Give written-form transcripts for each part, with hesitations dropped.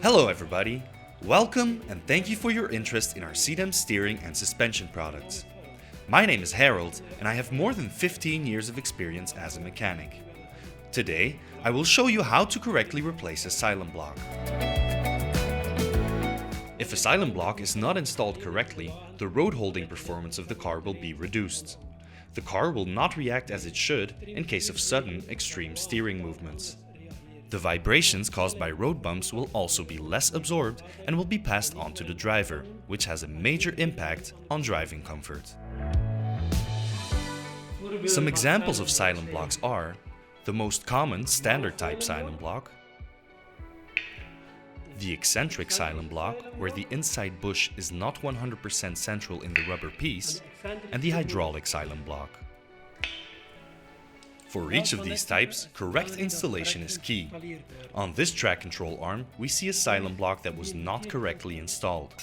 Hello everybody! Welcome and thank you for your interest in our Sidem Steering and Suspension products. My name is Harold and I have more than 15 years of experience as a mechanic. Today, I will show you how to correctly replace a Xylem block. If a Xylem block is not installed correctly, the road holding performance of the car will be reduced. The car will not react as it should in case of sudden, extreme steering movements. The vibrations caused by road bumps will also be less absorbed and will be passed on to the driver, which has a major impact on driving comfort. Some examples of Xylem blocks are the most common standard type Xylem block, the eccentric Xylem block, where the inside bush is not 100% central in the rubber piece, and the hydraulic Xylem block. For each of these types, correct installation is key. On this track control arm, we see a Xylem block that was not correctly installed.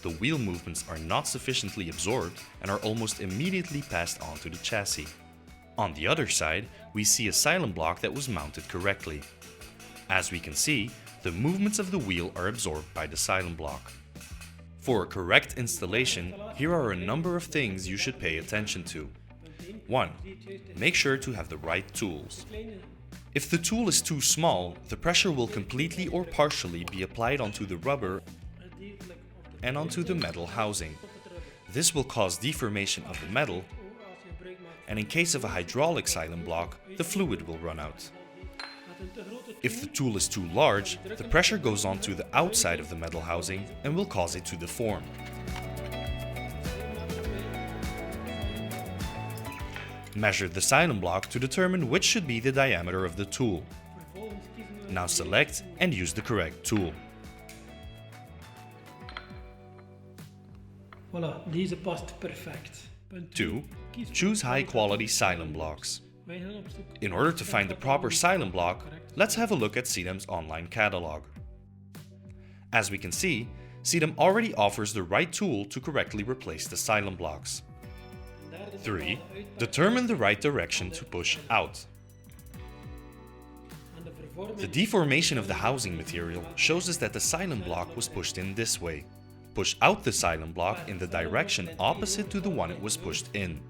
The wheel movements are not sufficiently absorbed and are almost immediately passed on to the chassis. On the other side, we see a Xylem block that was mounted correctly. As we can see, the movements of the wheel are absorbed by the Xylem block. For a correct installation, here are a number of things you should pay attention to. 1. Make sure to have the right tools. If the tool is too small, the pressure will completely or partially be applied onto the rubber and onto the metal housing. This will cause deformation of the metal, and in case of a hydraulic Xylem block, the fluid will run out. If the tool is too large, the pressure goes onto the outside of the metal housing and will cause it to deform. Measure the Xylem block to determine which should be the diameter of the tool. Now select and use the correct tool. Voilà, deze past perfect. 2. Choose high-quality Xylem blocks. In order to find the proper Xylem block, let's have a look at Sidem's online catalog. As we can see, Sidem already offers the right tool to correctly replace the Xylem blocks. 3. Determine the right direction to push out. The deformation of the housing material shows us that the Xylem block was pushed in this way. Push out the Xylem block in the direction opposite to the one it was pushed in.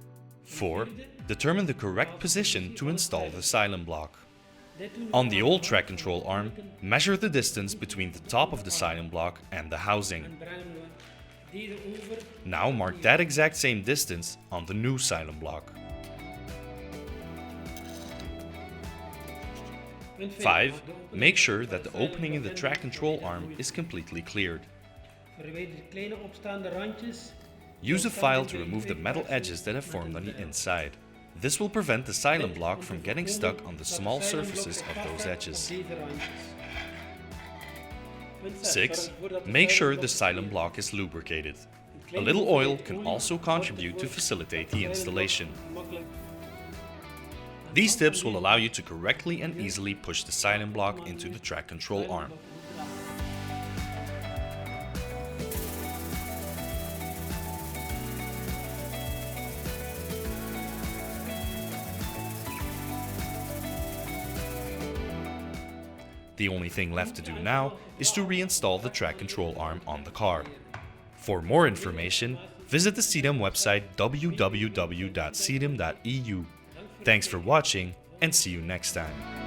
4. Determine the correct position to install the Xylem block. On the old track control arm, measure the distance between the top of the Xylem block and the housing. Now mark that exact same distance on the new Xylem block. 5. Make sure that the opening in the track control arm is completely cleared. Use a file to remove the metal edges that have formed on the inside. This will prevent the Xylem block from getting stuck on the small surfaces of those edges. 6. Make sure the Xylem block is lubricated. A little oil can also contribute to facilitate the installation. These tips will allow you to correctly and easily push the Xylem block into the track control arm. The only thing left to do now is to reinstall the track control arm on the car. For more information, visit the Sidem website www.sidem.eu. Thanks for watching and see you next time.